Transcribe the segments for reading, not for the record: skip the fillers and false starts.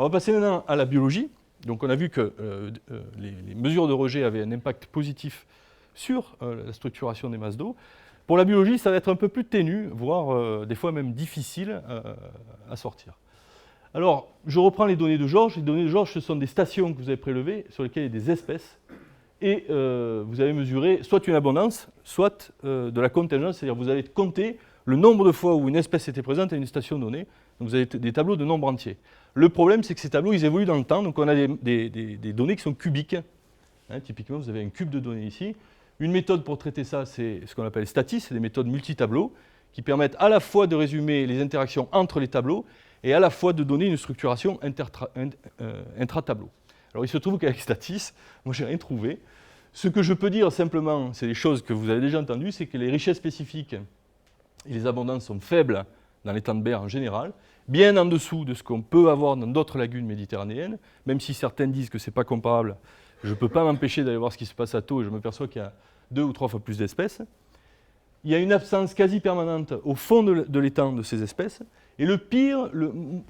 On va passer maintenant à la biologie. Donc on a vu que les mesures de rejet avaient un impact positif sur la structuration des masses d'eau. Pour la biologie, ça va être un peu plus ténu, voire des fois même difficile à sortir. Alors, je reprends les données de Georges. Les données de Georges, ce sont des stations que vous avez prélevées sur lesquelles il y a des espèces. Et vous avez mesuré soit une abondance, soit de la contingence, c'est-à-dire vous avez compté le nombre de fois où une espèce était présente à une station donnée. Donc vous avez des tableaux de nombres entiers. Le problème, c'est que ces tableaux, ils évoluent dans le temps. Donc on a des données qui sont cubiques. Hein, typiquement, vous avez un cube de données ici. Une méthode pour traiter ça, c'est ce qu'on appelle statis, c'est des méthodes multi-tableaux qui permettent à la fois de résumer les interactions entre les tableaux et à la fois de donner une structuration intra-tableau. Alors il se trouve qu'avec statis, moi je n'ai rien trouvé. Ce que je peux dire simplement, c'est des choses que vous avez déjà entendues, c'est que les richesses spécifiques et les abondances sont faibles dans les temps de berre en général, bien en dessous de ce qu'on peut avoir dans d'autres lagunes méditerranéennes, même si certains disent que ce n'est pas comparable. Je ne peux pas m'empêcher d'aller voir ce qui se passe à Thau et je me perçois qu'il y a 2 ou 3 fois plus d'espèces. Il y a une absence quasi permanente au fond de l'étang de ces espèces. Et le pire,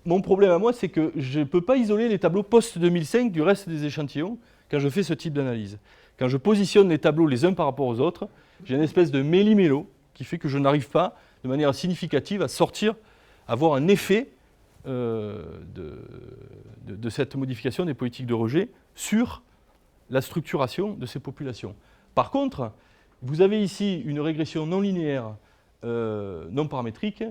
mon problème à moi, c'est que je ne peux pas isoler les tableaux post-2005 du reste des échantillons quand je fais ce type d'analyse. Quand je positionne les tableaux les uns par rapport aux autres, j'ai une espèce de méli-mélo qui fait que je n'arrive pas de manière significative à sortir, à avoir un effet de cette modification des politiques de rejet sur la structuration de ces populations. Par contre, vous avez ici une régression non linéaire, non paramétrique,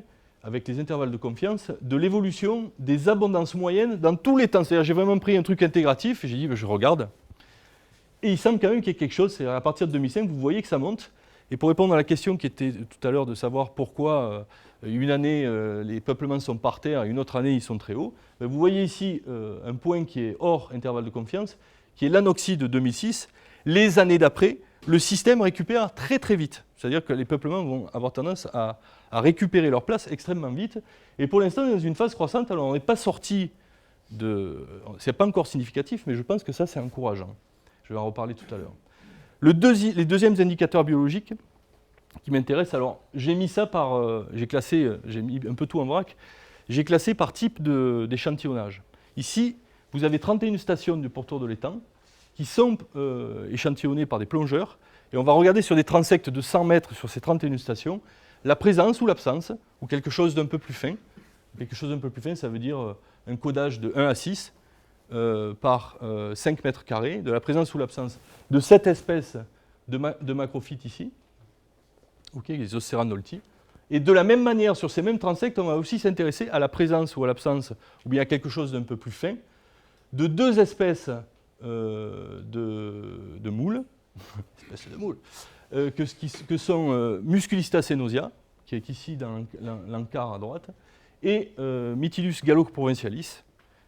avec les intervalles de confiance, de l'évolution des abondances moyennes dans tous les temps. C'est-à-dire j'ai vraiment pris un truc intégratif et j'ai dit, ben, je regarde. Et il semble quand même qu'il y ait quelque chose, c'est à partir de 2005, vous voyez que ça monte. Et pour répondre à la question qui était tout à l'heure de savoir pourquoi une année les peuplements sont par terre et une autre année ils sont très hauts, ben, vous voyez ici un point qui est hors intervalle de confiance, qui est l'anoxie de 2006. Les années d'après, le système récupère très très vite. C'est-à-dire que les peuplements vont avoir tendance à récupérer leur place extrêmement vite. Et pour l'instant, on est dans une phase croissante. Alors on n'est pas sorti de... Ce n'est pas encore significatif, mais je pense que ça, c'est encourageant. Je vais en reparler tout à l'heure. Les deuxièmes indicateurs biologiques qui m'intéressent, alors j'ai mis ça par... j'ai mis un peu tout en vrac. J'ai classé par type d'échantillonnage. Ici, vous avez 31 stations du pourtour de l'étang qui sont échantillonnées par des plongeurs. Et on va regarder sur des transects de 100 mètres sur ces 31 stations la présence ou l'absence, ou quelque chose d'un peu plus fin. Quelque chose d'un peu plus fin, ça veut dire un codage de 1 à 6 par 5 mètres carrés, de la présence ou l'absence de cette espèce de macrophytes ici, okay, les Oceranolti. Et de la même manière, sur ces mêmes transects, on va aussi s'intéresser à la présence ou à l'absence, ou bien à quelque chose d'un peu plus fin, de 2 espèces de moules, que sont Musculista cenosia, qui est ici dans l'encart à droite, et Mytilus gallo-provincialis,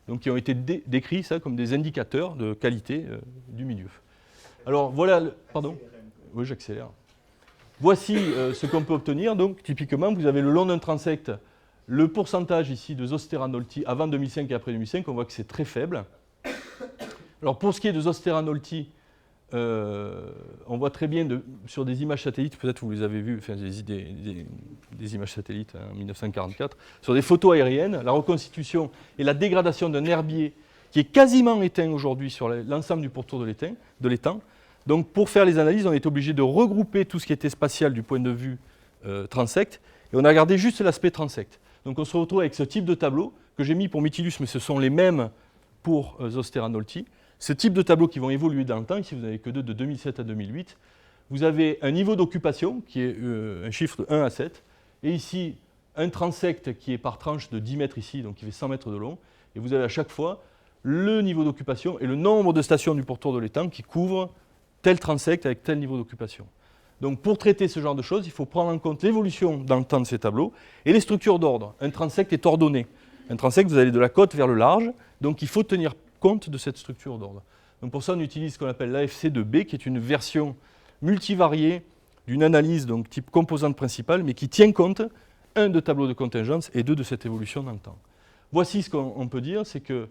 donc qui ont été décrits ça, comme des indicateurs de qualité du milieu. Alors voilà, pardon. Oui, j'accélère. Voici ce qu'on peut obtenir. Donc typiquement, vous avez le long d'un transect le pourcentage ici de Zosteranolti avant 2005 et après 2005, on voit que c'est très faible. Alors pour ce qui est de Zosteranolti, on voit très bien sur des images satellites, peut-être vous les avez vues, enfin, des images satellites en 1944, sur des photos aériennes, la reconstitution et la dégradation d'un herbier qui est quasiment éteint aujourd'hui sur l'ensemble du pourtour de l'étang. Donc pour faire les analyses, on est obligé de regrouper tout ce qui était spatial du point de vue transect, et on a gardé juste l'aspect transect. Donc on se retrouve avec ce type de tableau que j'ai mis pour Mytilus, mais ce sont les mêmes pour Zosteranolti. Ce type de tableaux qui vont évoluer dans le temps, ici vous n'avez que deux de 2007 à 2008, vous avez un niveau d'occupation qui est un chiffre de 1 à 7, et ici un transect qui est par tranche de 10 mètres ici, donc qui fait 100 mètres de long, et vous avez à chaque fois le niveau d'occupation et le nombre de stations du pourtour de l'étang qui couvrent tel transect avec tel niveau d'occupation. Donc pour traiter ce genre de choses, il faut prendre en compte l'évolution dans le temps de ces tableaux et les structures d'ordre. Un transect est ordonné. Un transect, vous allez de la côte vers le large, donc il faut tenir compte de cette structure d'ordre. Donc pour ça, on utilise ce qu'on appelle l'AFC2B, qui est une version multivariée d'une analyse donc type composante principale, mais qui tient compte, 1 de tableau de contingence et 2 de cette évolution dans le temps. Voici ce qu'on peut dire, c'est que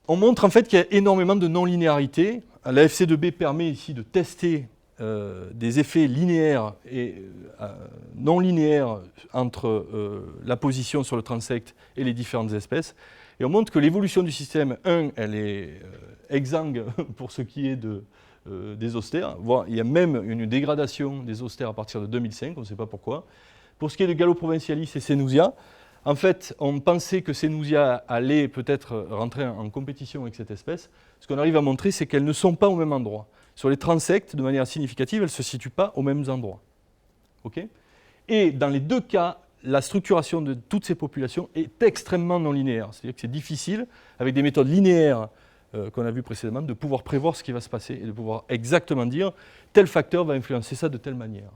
on montre en fait qu'il y a énormément de non-linéarité. L'AFC2B permet ici de tester des effets linéaires et non linéaires entre la position sur le transect et les différentes espèces. Et on montre que l'évolution du système, elle est exsangue pour ce qui est des austères, voire il y a même une dégradation des austères à partir de 2005, on ne sait pas pourquoi. Pour ce qui est de Galoprovincialis et Sénousia, en fait, on pensait que Sénousia allait peut-être rentrer en compétition avec cette espèce. Ce qu'on arrive à montrer, c'est qu'elles ne sont pas au même endroit. Sur les transects, de manière significative, elles ne se situent pas aux mêmes endroits. Okay, et dans les deux cas, la structuration de toutes ces populations est extrêmement non linéaire. C'est-à-dire que c'est difficile, avec des méthodes linéaires qu'on a vues précédemment, de pouvoir prévoir ce qui va se passer et de pouvoir exactement dire tel facteur va influencer ça de telle manière.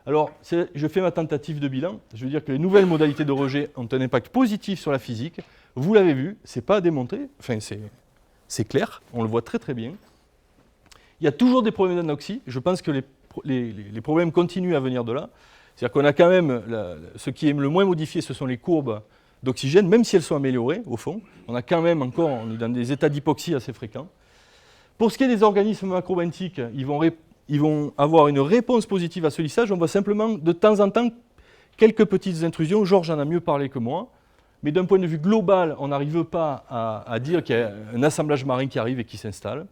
Alors, je fais ma tentative de bilan. Je veux dire que les nouvelles modalités de rejet ont un impact positif sur la physique. Vous l'avez vu, ce n'est pas à démontrer, enfin c'est clair, on le voit très très bien. Il y a toujours des problèmes d'anoxie. Je pense que les problèmes continuent à venir de là. C'est-à-dire qu'on a quand même, ce qui est le moins modifié, ce sont les courbes d'oxygène, même si elles sont améliorées, au fond. On a quand même encore, on est dans des états d'hypoxie assez fréquents. Pour ce qui est des organismes macrobenthiques, ils vont avoir une réponse positive à ce lissage. On voit simplement, de temps en temps, quelques petites intrusions. Georges en a mieux parlé que moi. Mais d'un point de vue global, on n'arrive pas à dire qu'il y a un assemblage marin qui arrive et qui s'installe.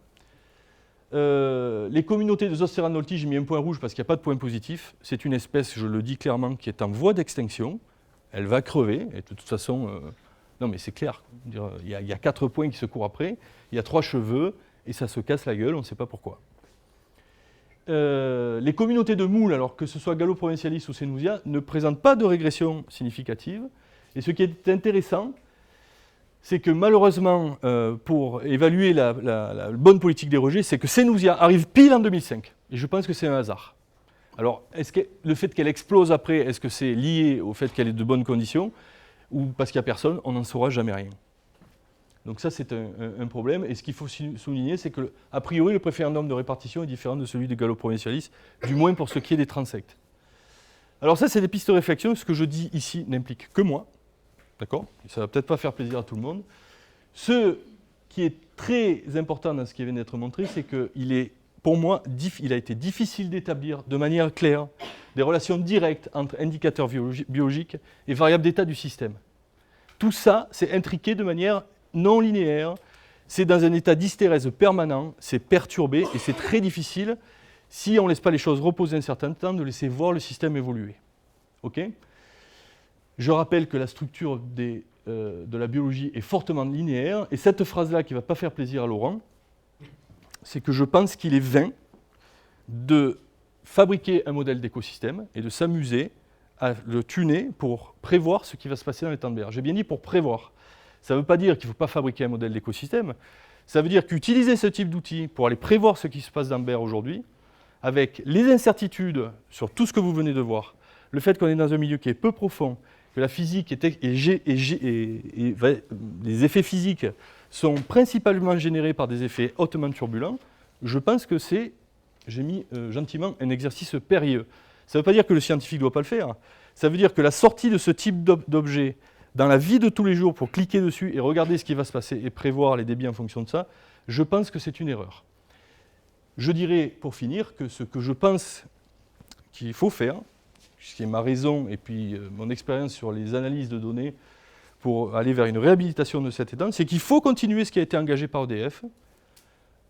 Les communautés de Zosteranolti, j'ai mis un point rouge parce qu'il n'y a pas de point positif. C'est une espèce, je le dis clairement, qui est en voie d'extinction. Elle va crever, et de toute façon, non mais c'est clair. Il y a 4 points qui se courent après, il y a 3 cheveux, et ça se casse la gueule, on ne sait pas pourquoi. Les communautés de moules, alors que ce soit Galoprovincialis ou Sénousia, ne présentent pas de régression significative. Et ce qui est intéressant, c'est que malheureusement, pour évaluer la bonne politique des rejets, c'est que Sénousia arrive pile en 2005. Et je pense que c'est un hasard. Alors, est-ce que le fait qu'elle explose après, est-ce que c'est lié au fait qu'elle est de bonnes conditions, ou parce qu'il n'y a personne, on n'en saura jamais rien. Donc ça, c'est un problème. Et ce qu'il faut souligner, c'est que, a priori, le préférendum de répartition est différent de celui de Galoprovincialis, du moins pour ce qui est des transects. Alors ça, c'est des pistes de réflexion. Ce que je dis ici n'implique que moi. D'accord ? Ça ne va peut-être pas faire plaisir à tout le monde. Ce qui est très important dans ce qui vient d'être montré, c'est qu'il est, pour moi, il a été difficile d'établir de manière claire des relations directes entre indicateurs biologiques et variables d'état du système. Tout ça, c'est intriqué de manière non linéaire, c'est dans un état d'hystérèse permanent, c'est perturbé et c'est très difficile, si on ne laisse pas les choses reposer un certain temps, de laisser voir le système évoluer. Okay ? Je rappelle que la structure de la biologie est fortement linéaire, et cette phrase-là qui ne va pas faire plaisir à Laurent, c'est que je pense qu'il est vain de fabriquer un modèle d'écosystème et de s'amuser à le tuner pour prévoir ce qui va se passer dans les temps de berre. J'ai bien dit pour prévoir. Ça ne veut pas dire qu'il ne faut pas fabriquer un modèle d'écosystème, ça veut dire qu'utiliser ce type d'outils pour aller prévoir ce qui se passe dans le berre aujourd'hui, avec les incertitudes sur tout ce que vous venez de voir, le fait qu'on est dans un milieu qui est peu profond, que la physique les effets physiques sont principalement générés par des effets hautement turbulents, je pense que c'est, j'ai mis gentiment, un exercice périlleux. Ça ne veut pas dire que le scientifique ne doit pas le faire, ça veut dire que la sortie de ce type d'objet dans la vie de tous les jours pour cliquer dessus et regarder ce qui va se passer et prévoir les débits en fonction de ça, je pense que c'est une erreur. Je dirais, pour finir, que ce que je pense qu'il faut faire, ce qui est ma raison et puis mon expérience sur les analyses de données pour aller vers une réhabilitation de cet étang, c'est qu'il faut continuer ce qui a été engagé par EDF.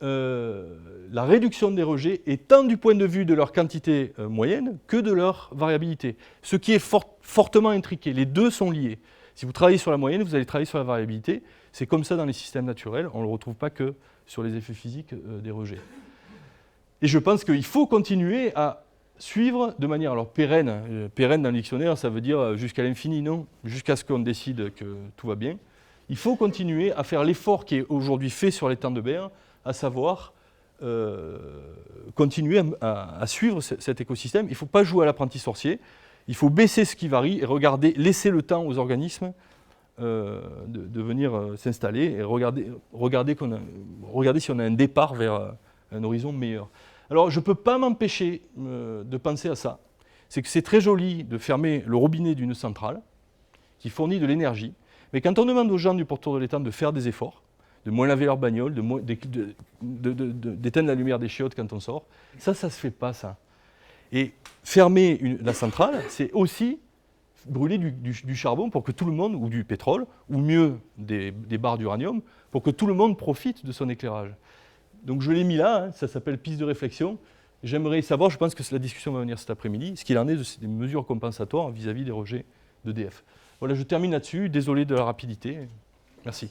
La réduction des rejets est tant du point de vue de leur quantité moyenne que de leur variabilité. Ce qui est fortement intriqué, les deux sont liés. Si vous travaillez sur la moyenne, vous allez travailler sur la variabilité. C'est comme ça dans les systèmes naturels, on ne le retrouve pas que sur les effets physiques des rejets. Et je pense qu'il faut continuer à suivre de manière alors pérenne. Pérenne dans le dictionnaire, ça veut dire jusqu'à l'infini, non, jusqu'à ce qu'on décide que tout va bien. Il faut continuer à faire l'effort qui est aujourd'hui fait sur les temps de berre, à savoir continuer à suivre cet écosystème. Il ne faut pas jouer à l'apprenti sorcier, il faut baisser ce qui varie et laisser le temps aux organismes de venir s'installer et regarder si on a un départ vers un horizon meilleur. Alors, je ne peux pas m'empêcher de penser à ça. C'est que c'est très joli de fermer le robinet d'une centrale qui fournit de l'énergie, mais quand on demande aux gens du pourtour de l'étang de faire des efforts, de moins laver leur bagnole, d'éteindre la lumière des chiottes quand on sort, ça ne se fait pas, ça. Et fermer la centrale, c'est aussi brûler du charbon pour que tout le monde, ou du pétrole, ou mieux des barres d'uranium, pour que tout le monde profite de son éclairage. Donc je l'ai mis là, hein, ça s'appelle piste de réflexion. J'aimerais savoir, je pense que la discussion va venir cet après-midi, ce qu'il en est de ces mesures compensatoires vis-à-vis des rejets d'EDF. Voilà, je termine là-dessus, désolé de la rapidité. Merci.